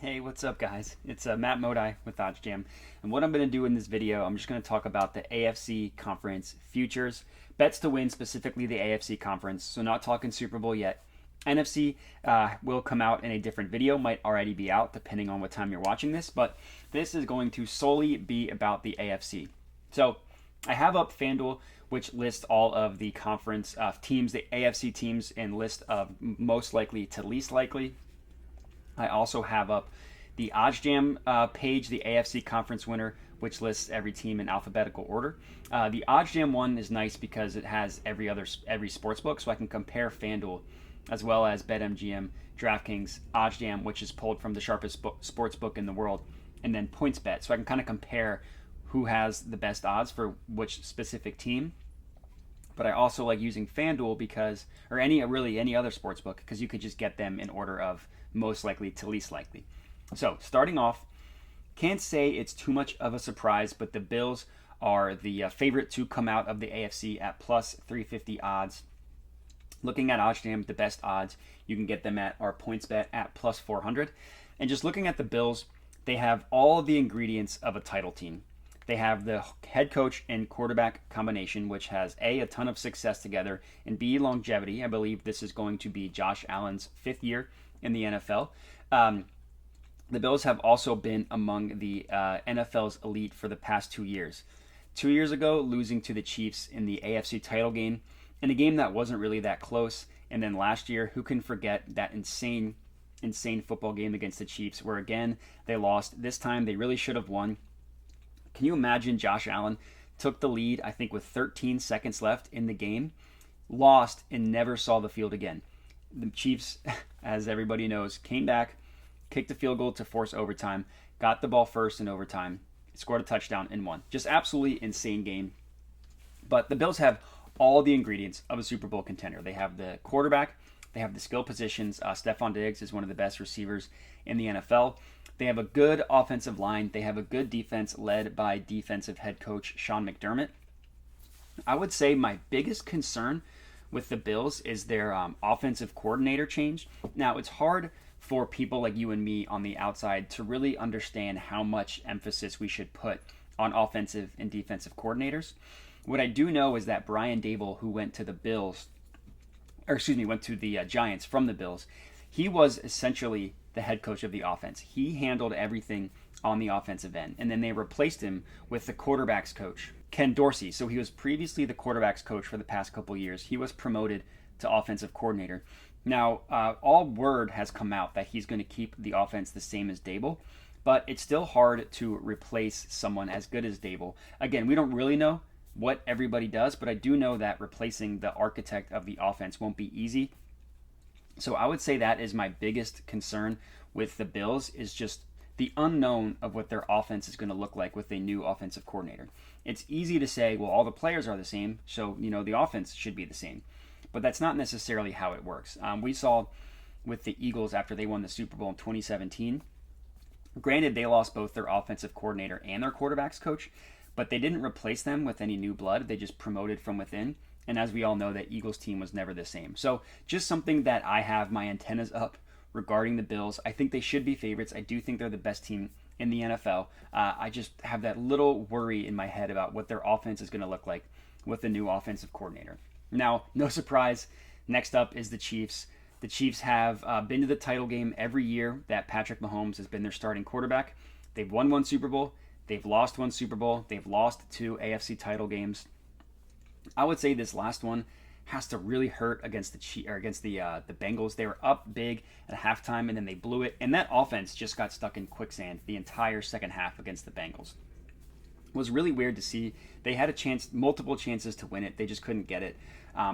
Hey, what's up, guys? It's Matt Modi with OddsJam, and what I'm going to do in this video, I'm just going to talk about the AFC Conference Futures bets to win, specifically the AFC Conference. So, not talking Super Bowl yet. NFC will come out in a different video, might already be out depending on what time you're watching this, but this is going to solely be about the AFC. So, I have up FanDuel, which lists all of the conference teams, the AFC teams, and list of most likely to least likely. I also have up the OddsJam page, the AFC Conference winner, which lists every team in alphabetical order. The OddsJam one is nice because it has every sports book, so I can compare FanDuel as well as BetMGM, DraftKings, OddsJam, which is pulled from the sharpest sports book in the world, and then PointsBet. So I can kind of compare who has the best odds for which specific team. But I also like using FanDuel because, or any other sports book, because you could just get them in order of most likely to least likely. So starting off, can't say it's too much of a surprise, but the Bills are the favorite to come out of the AFC at plus 350 odds. Looking at OddsJam, the best odds you can get them at are PointsBet at plus 400. And just looking at the Bills, they have all the ingredients of a title team. They have the head coach and quarterback combination, which has a ton of success together, and B, longevity. I believe this is going to be Josh Allen's fifth year in the NFL. The Bills have also been among the NFL's elite for the past 2 years. 2 years ago, losing to the Chiefs in the AFC title game, in a game that wasn't really that close. And then last year, who can forget that insane football game against the Chiefs, where again, they lost. This time, they really should have won. Can you imagine Josh Allen took the lead, I think, with 13 seconds left in the game, lost, and never saw the field again? The Chiefs, as everybody knows, came back, kicked a field goal to force overtime, got the ball first in overtime, scored a touchdown, and won. Just absolutely insane game. But the Bills have all the ingredients of a Super Bowl contender. They have the quarterback, they have the skill positions. Stephon Diggs is one of the best receivers in the NFL. They have a good offensive line. They have a good defense led by defensive head coach Sean McDermott. I would say my biggest concern with the Bills is their offensive coordinator change. Now, it's hard for people like you and me on the outside to really understand how much emphasis we should put on offensive and defensive coordinators. What I do know is that Brian Daboll, who went to the Giants from the Bills, he was essentially the head coach of the offense. He handled everything on the offensive end. And then they replaced him with the quarterback's coach, Ken Dorsey. So he was previously the quarterback's coach for the past couple years. He was promoted to offensive coordinator. Now, all word has come out that he's going to keep the offense the same as Daboll, but it's still hard to replace someone as good as Daboll. Again, we don't really know what everybody does, but I do know that replacing the architect of the offense won't be easy. So I would say that is my biggest concern with the Bills, is just the unknown of what their offense is going to look like with a new offensive coordinator. It's easy to say, well, all the players are the same, so the offense should be the same. But that's not necessarily how it works. We saw with the Eagles after they won the Super Bowl in 2017. Granted, they lost both their offensive coordinator and their quarterback's coach, but they didn't replace them with any new blood. They just promoted from within. And as we all know, that Eagles team was never the same. So just something that I have my antennas up regarding the Bills. I think they should be favorites. I do think they're the best team in the NFL. I just have that little worry in my head about what their offense is going to look like with the new offensive coordinator. Now, no surprise, next up is the Chiefs. The Chiefs have been to the title game every year that Patrick Mahomes has been their starting quarterback. They've won one Super Bowl. They've lost one Super Bowl. They've lost 2 AFC title games. I would say this last one has to really hurt against the Bengals. They were up big at halftime and then they blew it, and that offense just got stuck in quicksand the entire second half against the Bengals. It was really weird to see. They had multiple chances to win it. They just couldn't get it.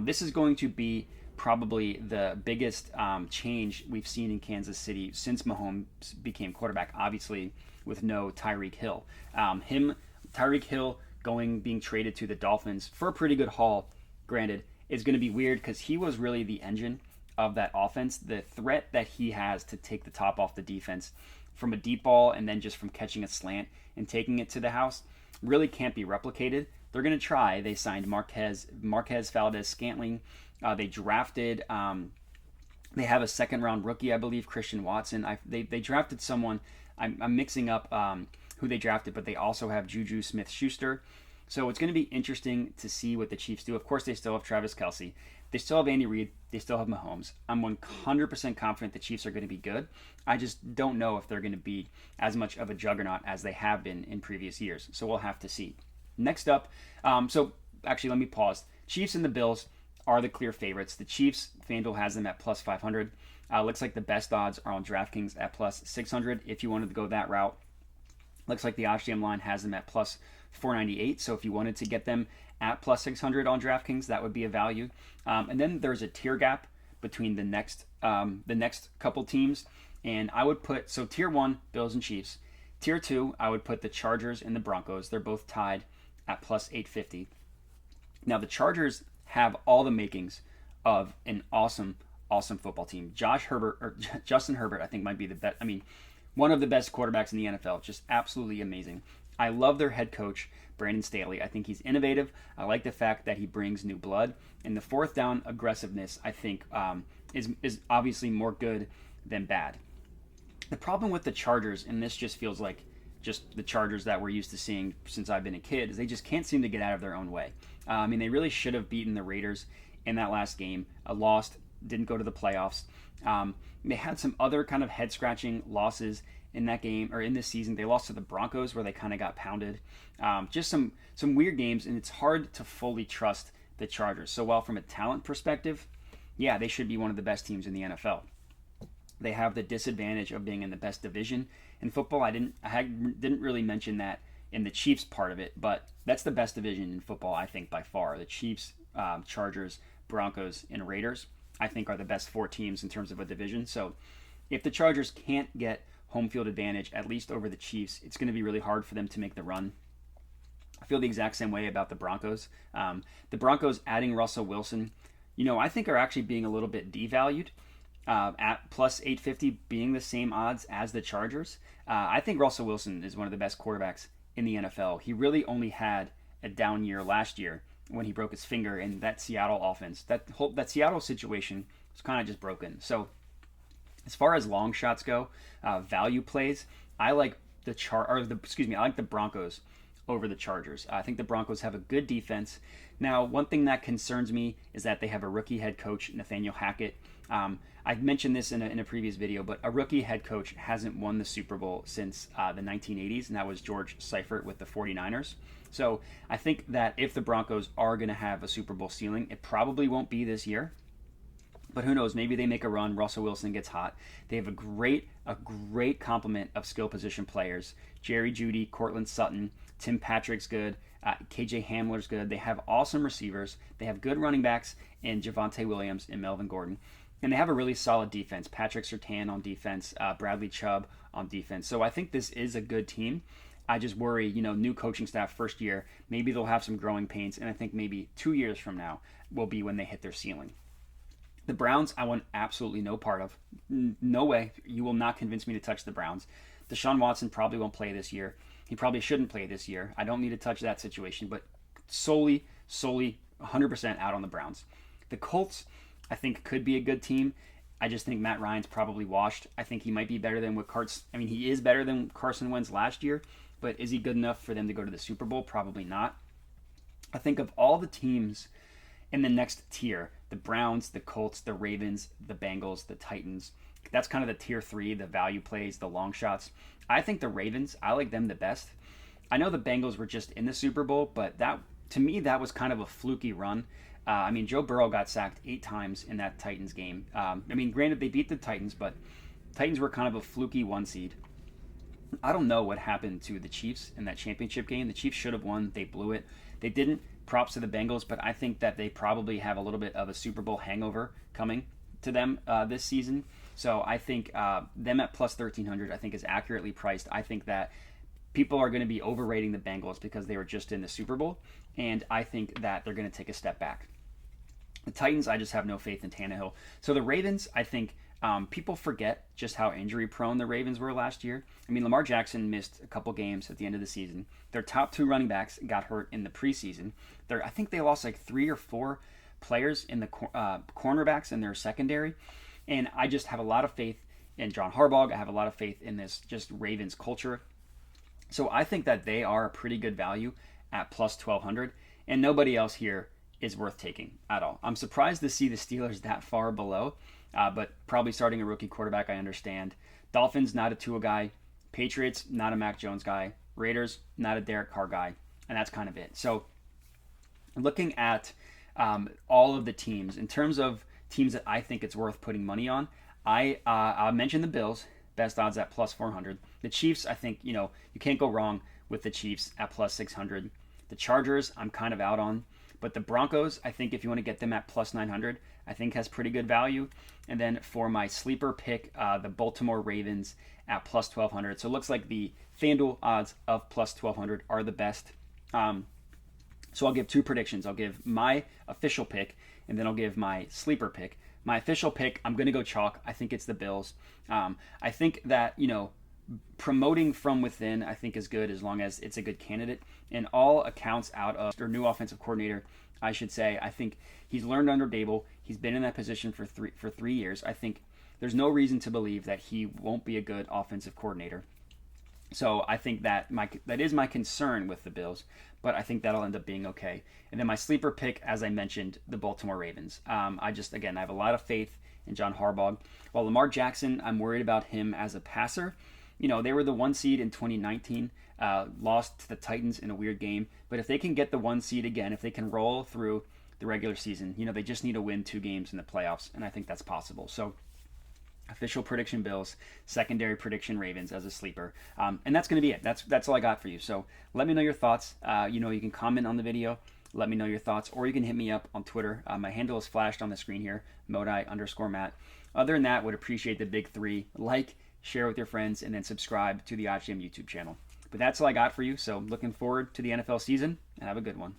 This is going to be probably the biggest change we've seen in Kansas City since Mahomes became quarterback, obviously with no Tyreek Hill. Tyreek Hill being traded to the Dolphins for a pretty good haul, granted, is going to be weird because he was really the engine of that offense. The threat that he has to take the top off the defense from a deep ball and then just from catching a slant and taking it to the house really can't be replicated. They're going to try. They signed Marquez Valdez-Scantling. They drafted They have a second round rookie, I believe, Christian Watson. They drafted someone. I'm mixing up who they drafted, but they also have Juju Smith-Schuster. So it's going to be interesting to see what the Chiefs do. Of course, they still have Travis Kelce. They still have Andy Reid. They still have Mahomes. I'm 100% confident the Chiefs are going to be good. I just don't know if they're going to be as much of a juggernaut as they have been in previous years. So we'll have to see. Next up, so actually, let me pause. Chiefs and the Bills are the clear favorites. The Chiefs, FanDuel has them at plus 500. Looks like the best odds are on DraftKings at plus 600 if you wanted to go that route. Looks like the OddsJam line has them at plus 498. So if you wanted to get them at plus 600 on DraftKings, that would be a value. And then there's a tier gap between the next couple teams. And I would put, so tier 1, Bills and Chiefs. Tier 2, I would put the Chargers and the Broncos. They're both tied at plus 850. Now the Chargers have all the makings of an awesome football team. Justin Herbert, I think might be the best. I mean, one of the best quarterbacks in the NFL. Just absolutely amazing. I love their head coach, Brandon Staley. I think he's innovative. I like the fact that he brings new blood. And the fourth down aggressiveness, I think, is obviously more good than bad. The problem with the Chargers, and this just feels like just the Chargers that we're used to seeing since I've been a kid, is they just can't seem to get out of their own way. I mean, they really should have beaten the Raiders in that last game. Lost, didn't go to the playoffs. They had some other kind of head-scratching losses in that game, or in this season. They lost to the Broncos where they kind of got pounded. Just some weird games, and it's hard to fully trust the Chargers. So while from a talent perspective, yeah, they should be one of the best teams in the NFL. They have the disadvantage of being in the best division in football. I didn't really mention that in the Chiefs part of it, but that's the best division in football, I think, by far. The Chiefs, Chargers, Broncos, and Raiders, I think, are the best 4 teams in terms of a division. So if the Chargers can't get home field advantage, at least over the Chiefs, it's going to be really hard for them to make the run. I feel the exact same way about the Broncos. The Broncos adding Russell Wilson, I think are actually being a little bit devalued. At plus 850 being the same odds as the Chargers. I think Russell Wilson is one of the best quarterbacks in the NFL. He really only had a down year last year when he broke his finger in that Seattle offense. That Seattle situation was kind of just broken. So as far as long shots go, value plays, I like I like the Broncos over the Chargers. I think the Broncos have a good defense. Now, one thing that concerns me is that they have a rookie head coach, Nathaniel Hackett. I mentioned this in a previous video, but a rookie head coach hasn't won the Super Bowl since the 1980s, and that was George Seifert with the 49ers. So I think that if the Broncos are going to have a Super Bowl ceiling, it probably won't be this year. But who knows? Maybe they make a run. Russell Wilson gets hot. They have a great complement of skill position players. Jerry Jeudy, Cortland Sutton, Tim Patrick's good. KJ Hamler's good. They have awesome receivers. They have good running backs in Javonte Williams and Melvin Gordon. And they have a really solid defense. Patrick Surtain on defense, Bradley Chubb on defense. So I think this is a good team. I just worry, new coaching staff first year, maybe they'll have some growing pains. And I think maybe 2 years from now will be when they hit their ceiling. The Browns, I want absolutely no part of. No way. You will not convince me to touch the Browns. Deshaun Watson probably won't play this year. He probably shouldn't play this year. I don't need to touch that situation, but solely 100% out on the Browns. The Colts, I think, could be a good team. I just think Matt Ryan's probably washed. I think he might be better than he is better than Carson Wentz last year, but is he good enough for them to go to the Super Bowl? Probably not. I think of all the teams in the next tier, the Browns, the Colts, the Ravens, the Bengals, the Titans, that's kind of the tier 3, the value plays, the long shots. I think the Ravens, I like them the best. I know the Bengals were just in the Super Bowl, but to me, that was kind of a fluky run. Joe Burrow got sacked 8 times in that Titans game. Granted, they beat the Titans, but Titans were kind of a fluky 1 seed. I don't know what happened to the Chiefs in that championship game. The Chiefs should have won. They blew it. They didn't. Props to the Bengals, but I think that they probably have a little bit of a Super Bowl hangover coming to them this season. So I think them at plus 1,300, I think, is accurately priced. I think that people are going to be overrating the Bengals because they were just in the Super Bowl, and I think that they're going to take a step back. The Titans, I just have no faith in Tannehill. So the Ravens, I think people forget just how injury-prone the Ravens were last year. Lamar Jackson missed a couple games at the end of the season. Their top 2 running backs got hurt in the preseason. I think they lost like 3 or 4 players in the cornerbacks in their secondary. And I just have a lot of faith in John Harbaugh. I have a lot of faith in this just Ravens culture. So I think that they are a pretty good value at plus 1,200, and nobody else here is worth taking at all. I'm surprised to see the Steelers that far below, but probably starting a rookie quarterback, I understand. Dolphins, not a Tua guy. Patriots, not a Mac Jones guy. Raiders, not a Derek Carr guy. And that's kind of it. So looking at all of the teams, in terms of teams that I think it's worth putting money on, I mentioned the Bills, best odds at plus 400. The Chiefs, I think, you can't go wrong with the Chiefs at plus 600. The Chargers, I'm kind of out on. But the Broncos, I think if you want to get them at plus 900, I think has pretty good value. And then for my sleeper pick, the Baltimore Ravens at plus 1,200. So it looks like the FanDuel odds of plus 1,200 are the best. So I'll give two predictions. I'll give my official pick, and then I'll give my sleeper pick. My official pick, I'm going to go chalk. I think it's the Bills. I think that, promoting from within, I think is good as long as it's a good candidate. And all accounts out of their new offensive coordinator, I should say, I think he's learned under Dable. He's been in that position for 3 years. I think there's no reason to believe that he won't be a good offensive coordinator. So I think that is my concern with the Bills, but I think that'll end up being okay. And then my sleeper pick, as I mentioned, the Baltimore Ravens. I have a lot of faith in John Harbaugh. While Lamar Jackson, I'm worried about him as a passer. They were the 1 seed in 2019, lost to the Titans in a weird game. But if they can get the 1 seed again, if they can roll through the regular season, they just need to win 2 games in the playoffs, and I think that's possible. So official prediction Bills, secondary prediction Ravens as a sleeper. And that's going to be it. That's all I got for you. So let me know your thoughts. You can comment on the video. Let me know your thoughts, or you can hit me up on Twitter. My handle is flashed on the screen here, Modi_Matt. Other than that, would appreciate the big 3. Like, share with your friends, and then subscribe to the OddsJam YouTube channel. But that's all I got for you. So looking forward to the NFL season, and have a good one.